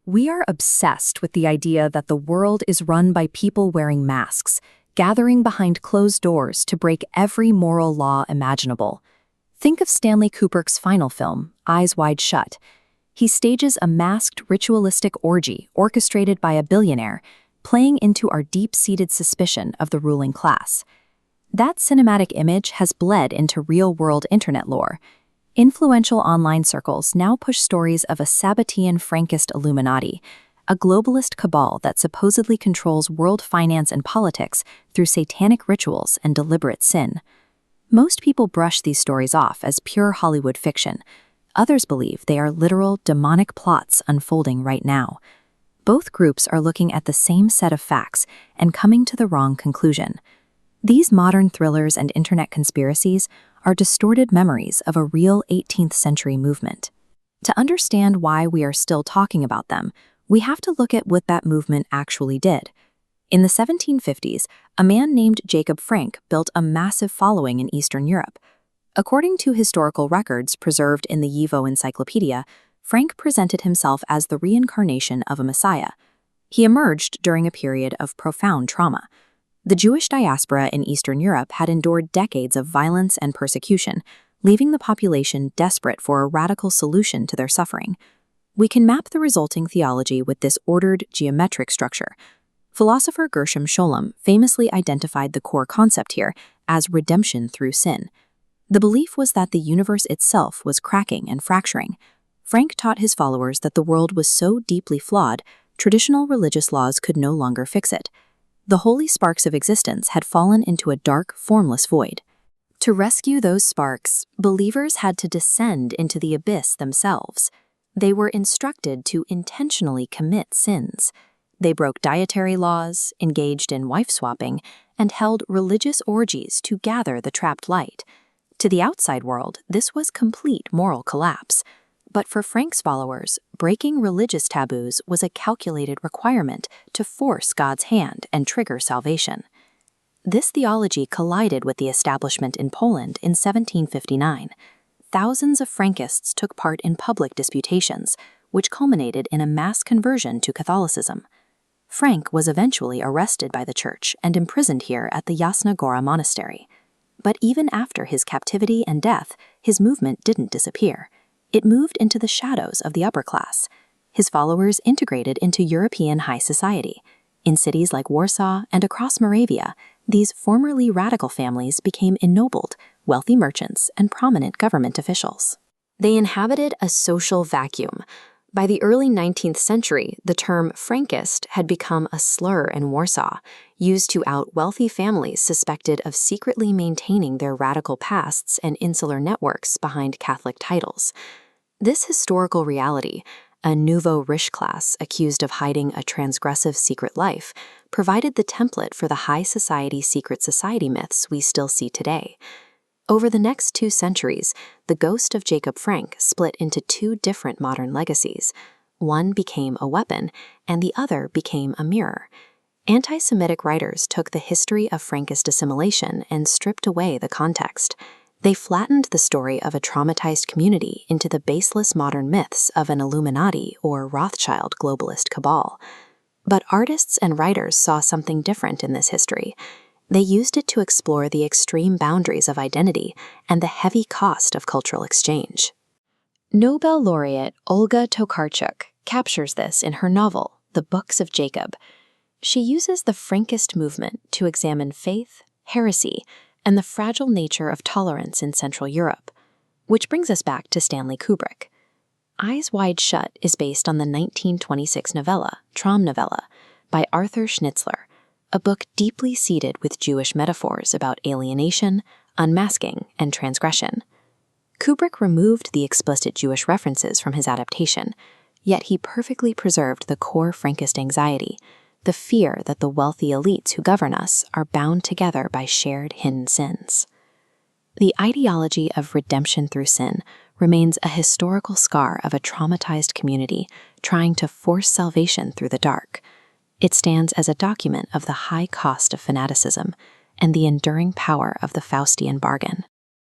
We are obsessed with the idea that the world is run by people wearing masks, gathering behind closed doors to break every moral law imaginable. Think of Stanley Kubrick's final film, Eyes Wide Shut. He stages a masked ritualistic orgy orchestrated by a billionaire, playing into our deep-seated suspicion of the ruling class. That cinematic image has bled into real-world internet lore. Influential online circles now push stories of a Sabbatian Frankist Illuminati, a globalist cabal that supposedly controls world finance and politics through satanic rituals and deliberate sin. Most people brush these stories off as pure Hollywood fiction. Others believe they are literal demonic plots unfolding right now. Both groups are looking at the same set of facts and coming to the wrong conclusion. These modern thrillers and internet conspiracies are distorted memories of a real 18th century movement. To understand why we are still talking about them, we have to look at what that movement actually did. In the 1750s, a man named Jacob Frank built a massive following in Eastern Europe. According to historical records preserved in the Yevo Encyclopedia, Frank presented himself as the reincarnation of a messiah. He emerged during a period of profound trauma. The Jewish diaspora in Eastern Europe had endured decades of violence and persecution, leaving the population desperate for a radical solution to their suffering. We can map the resulting theology with this ordered, geometric structure. Philosopher Gershom Scholem famously identified the core concept here as redemption through sin. The belief was that the universe itself was cracking and fracturing. Frank taught his followers that the world was so deeply flawed, traditional religious laws could no longer fix it. The holy sparks of existence had fallen into a dark, formless void. To rescue those sparks, believers had to descend into the abyss themselves. They were instructed to intentionally commit sins. They broke dietary laws, engaged in wife-swapping, and held religious orgies to gather the trapped light. To the outside world, this was complete moral collapse. But for Frank's followers, breaking religious taboos was a calculated requirement to force God's hand and trigger salvation. This theology collided with the establishment in Poland in 1759. Thousands of Frankists took part in public disputations, which culminated in a mass conversion to Catholicism. Frank was eventually arrested by the church and imprisoned here at the Jasna Gora monastery. But even after his captivity and death, his movement didn't disappear. It moved into the shadows of the upper class. His followers integrated into European high society. In cities like Warsaw and across Moravia, these formerly radical families became ennobled, wealthy merchants, and prominent government officials. They inhabited a social vacuum. By the early 19th century, the term Frankist had become a slur in Warsaw, used to out wealthy families suspected of secretly maintaining their radical pasts and insular networks behind Catholic titles. This historical reality, a nouveau riche class accused of hiding a transgressive secret life, provided the template for the high society secret society myths we still see today. Over the next 2 centuries, the ghost of Jacob Frank split into 2 different modern legacies. One became a weapon, and the other became a mirror. Anti-Semitic writers took the history of Frankist assimilation and stripped away the context. They flattened the story of a traumatized community into the baseless modern myths of an Illuminati or Rothschild globalist cabal. But artists and writers saw something different in this history. They used it to explore the extreme boundaries of identity and the heavy cost of cultural exchange. Nobel laureate Olga Tokarczuk captures this in her novel, The Books of Jacob. She uses the Frankist movement to examine faith, heresy, and the fragile nature of tolerance in Central Europe. Which brings us back to Stanley Kubrick. Eyes Wide Shut is based on the 1926 novella, Traumnovelle, by Arthur Schnitzler, a book deeply seeded with Jewish metaphors about alienation, unmasking, and transgression. Kubrick removed the explicit Jewish references from his adaptation, yet he perfectly preserved the core Frankist anxiety, the fear that the wealthy elites who govern us are bound together by shared hidden sins. The ideology of redemption through sin remains a historical scar of a traumatized community trying to force salvation through the dark. It stands as a document of the high cost of fanaticism and the enduring power of the Faustian bargain.